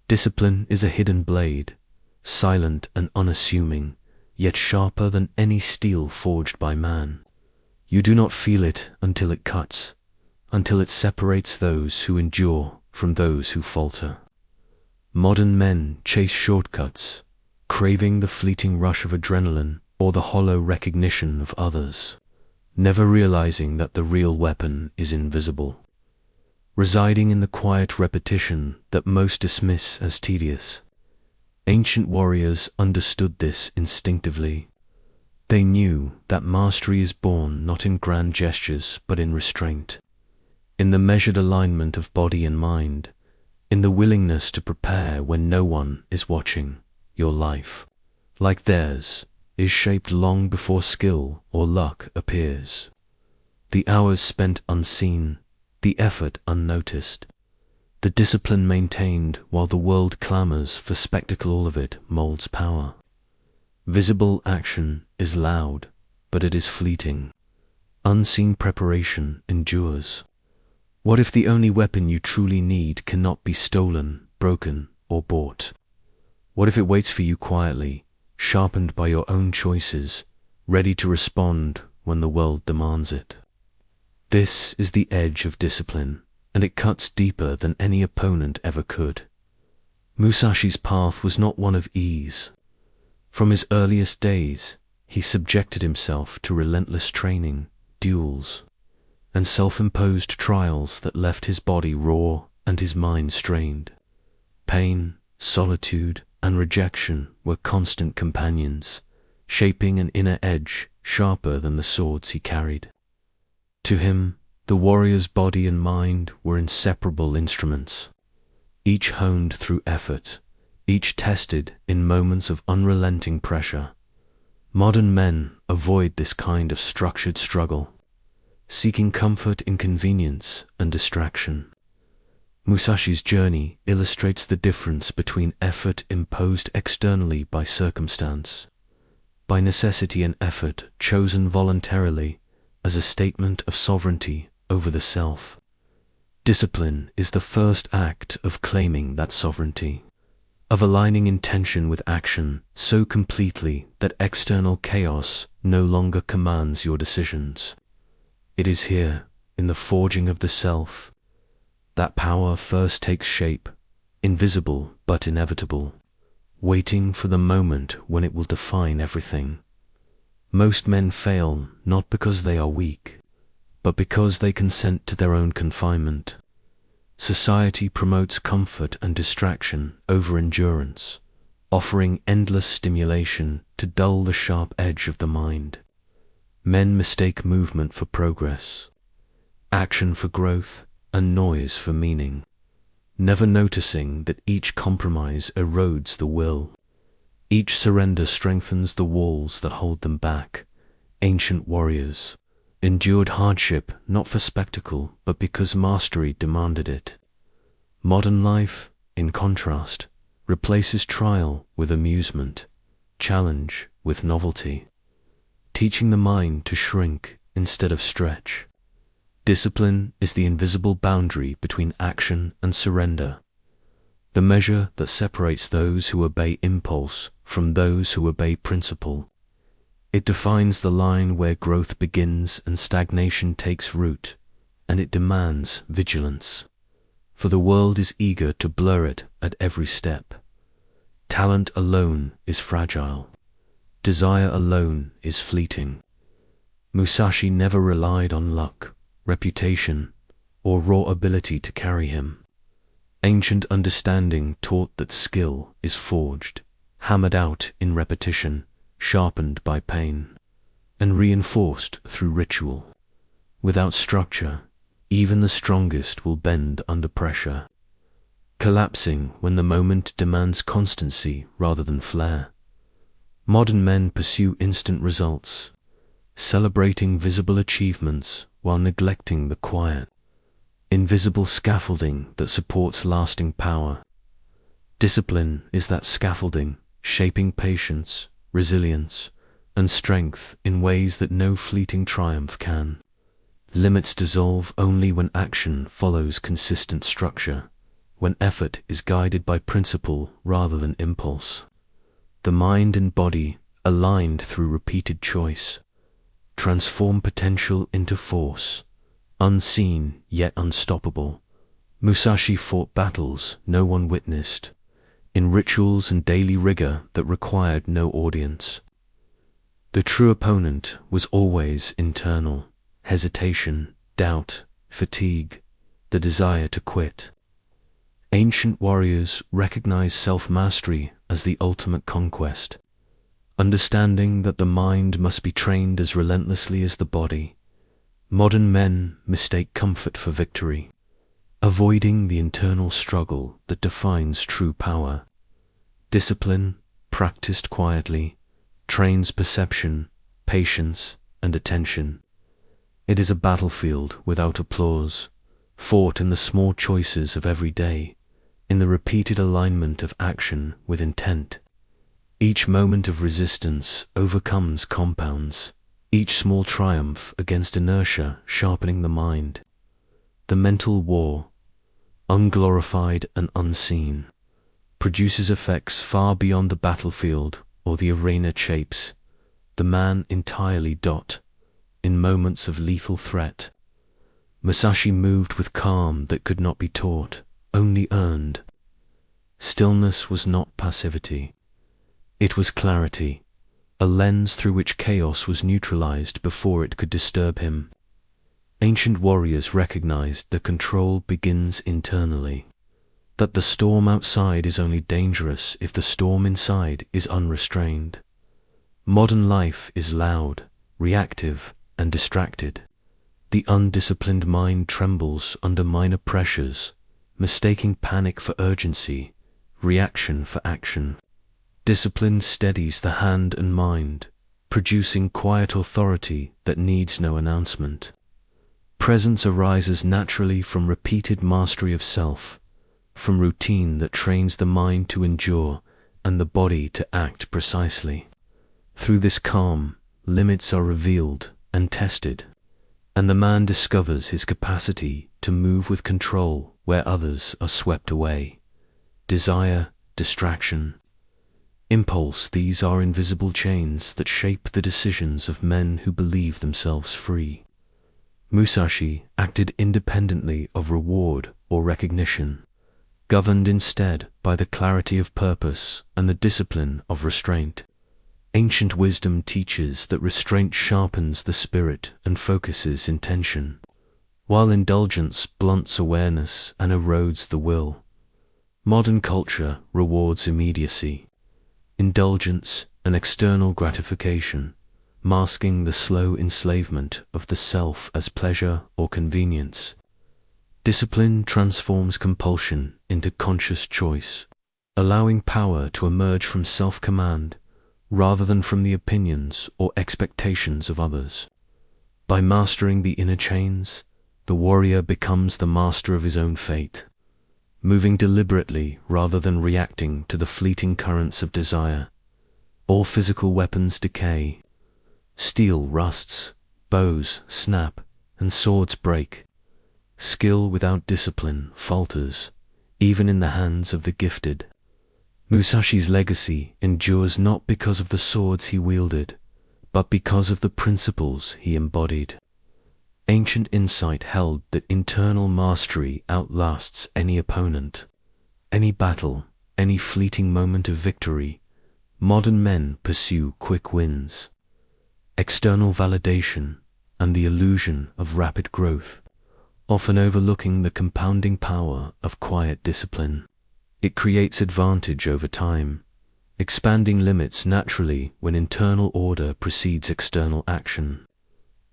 Discipline is a hidden blade, silent and unassuming, yet sharper than any steel forged by man. You do not feel it until it cuts, until it separates those who endure from those who falter. Modern men chase shortcuts, craving the fleeting rush of adrenaline or the hollow recognition of others, never realizing that the real weapon is invisible, residing in the quiet repetition that most dismiss as tedious. Ancient warriors understood this instinctively. They knew that mastery is born not in grand gestures but in restraint, in the measured alignment of body and mind, in the willingness to prepare when no one is watching. Your life, like theirs, is shaped long before skill or luck appears. The hours spent unseen, the effort unnoticed, the discipline maintained while the world clamors for spectacle, all of it molds power. Visible action is loud, but it is fleeting. Unseen preparation endures. What if the only weapon you truly need cannot be stolen, broken, or bought? What if it waits for you quietly, sharpened by your own choices, ready to respond when the world demands it? This is the edge of discipline, and it cuts deeper than any opponent ever could. Musashi's path was not one of ease. From his earliest days, he subjected himself to relentless training, duels, and self-imposed trials that left his body raw and his mind strained. Pain, solitude, and rejection were constant companions, shaping an inner edge sharper than the swords he carried. To him, the warrior's body and mind were inseparable instruments, each honed through effort, each tested in moments of unrelenting pressure. Modern men avoid this kind of structured struggle, seeking comfort in convenience and distraction. Musashi's journey illustrates the difference between effort imposed externally by circumstance, by necessity, and effort chosen voluntarily as a statement of sovereignty over the self. Discipline is the first act of claiming that sovereignty, of aligning intention with action so completely that external chaos no longer commands your decisions. It is here, in the forging of the self, that power first takes shape, invisible but inevitable, waiting for the moment when it will define everything. Most men fail not because they are weak, but because they consent to their own confinement. Society promotes comfort and distraction over endurance, offering endless stimulation to dull the sharp edge of the mind. Men mistake movement for progress, action for growth, and noise for meaning, never noticing that each compromise erodes the will. Each surrender strengthens the walls that hold them back. Ancient warriors endured hardship not for spectacle, but because mastery demanded it. Modern life, in contrast, replaces trial with amusement, challenge with novelty, teaching the mind to shrink instead of stretch. Discipline is the invisible boundary between action and surrender, the measure that separates those who obey impulse from those who obey principle. It defines the line where growth begins and stagnation takes root, and it demands vigilance, for the world is eager to blur it at every step. Talent alone is fragile. Desire alone is fleeting. Musashi never relied on luck, reputation, or raw ability to carry him. Ancient understanding taught that skill is forged, hammered out in repetition, sharpened by pain, and reinforced through ritual. Without structure, even the strongest will bend under pressure, collapsing when the moment demands constancy rather than flair. Modern men pursue instant results, celebrating visible achievements while neglecting the quiet, invisible scaffolding that supports lasting power. Discipline is that scaffolding, shaping patience, resilience, and strength in ways that no fleeting triumph can. Limits dissolve only when action follows consistent structure, when effort is guided by principle rather than impulse. The mind and body, aligned through repeated choice, transform potential into force, unseen yet unstoppable. Musashi fought battles no one witnessed, in rituals and daily rigor that required no audience. The true opponent was always internal: hesitation, doubt, fatigue, the desire to quit. Ancient warriors recognized self-mastery as the ultimate conquest, understanding that the mind must be trained as relentlessly as the body. Modern men mistake comfort for victory, avoiding the internal struggle that defines true power. Discipline, practiced quietly, trains perception, patience, and attention. It is a battlefield without applause, fought in the small choices of every day, in the repeated alignment of action with intent. Each moment of resistance overcomes compounds, each small triumph against inertia sharpening the mind. The mental war, unglorified and unseen, produces effects far beyond the battlefield or the arena shapes the man entirely. In moments of lethal threat, Musashi moved with calm that could not be taught, only earned. Stillness was not passivity. It was clarity, a lens through which chaos was neutralized before it could disturb him. Ancient warriors recognized that control begins internally, that the storm outside is only dangerous if the storm inside is unrestrained. Modern life is loud, reactive, and distracted. The undisciplined mind trembles under minor pressures, mistaking panic for urgency, reaction for action. Discipline steadies the hand and mind, producing quiet authority that needs no announcement. Presence arises naturally from repeated mastery of self, from routine that trains the mind to endure and the body to act precisely. Through this calm, limits are revealed and tested, and the man discovers his capacity to move with control where others are swept away. Desire, distraction, impulse, these are invisible chains that shape the decisions of men who believe themselves free. Musashi acted independently of reward or recognition, governed instead by the clarity of purpose and the discipline of restraint. Ancient wisdom teaches that restraint sharpens the spirit and focuses intention, while indulgence blunts awareness and erodes the will. Modern culture rewards immediacy, indulgence, and external gratification, masking the slow enslavement of the self as pleasure or convenience. Discipline transforms compulsion into conscious choice, allowing power to emerge from self-command rather than from the opinions or expectations of others. By mastering the inner chains, the warrior becomes the master of his own fate, moving deliberately rather than reacting to the fleeting currents of desire. All physical weapons decay. Steel rusts, bows snap, and swords break. Skill without discipline falters, even in the hands of the gifted. Musashi's legacy endures not because of the swords he wielded, but because of the principles he embodied. Ancient insight held that internal mastery outlasts any opponent, any battle, any fleeting moment of victory. Modern men pursue quick wins, external validation, and the illusion of rapid growth, often overlooking the compounding power of quiet discipline. It creates advantage over time, expanding limits naturally when internal order precedes external action.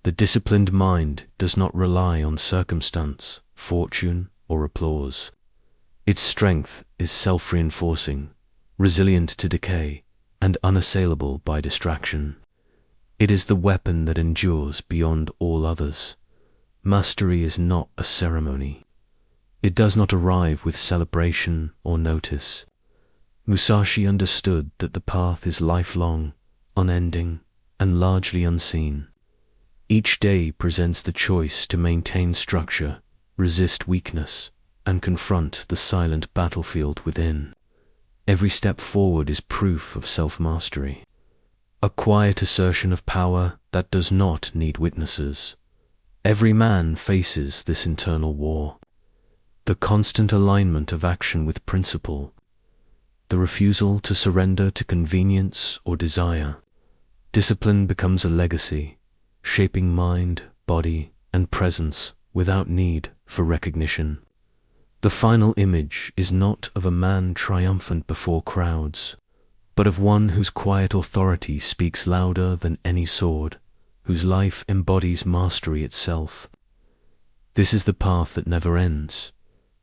The disciplined mind does not rely on circumstance, fortune, or applause. Its strength is self-reinforcing, resilient to decay, and unassailable by distraction. It is the weapon that endures beyond all others. Mastery is not a ceremony. It does not arrive with celebration or notice. Musashi understood that the path is lifelong, unending, and largely unseen. Each day presents the choice to maintain structure, resist weakness, and confront the silent battlefield within. Every step forward is proof of self-mastery, a quiet assertion of power that does not need witnesses. Every man faces this internal war, the constant alignment of action with principle, the refusal to surrender to convenience or desire. Discipline becomes a legacy, shaping mind, body, and presence without need for recognition. The final image is not of a man triumphant before crowds, but of one whose quiet authority speaks louder than any sword, whose life embodies mastery itself. This is the path that never ends,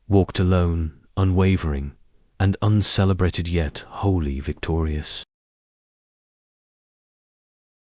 walked alone, unwavering, and uncelebrated yet wholly victorious.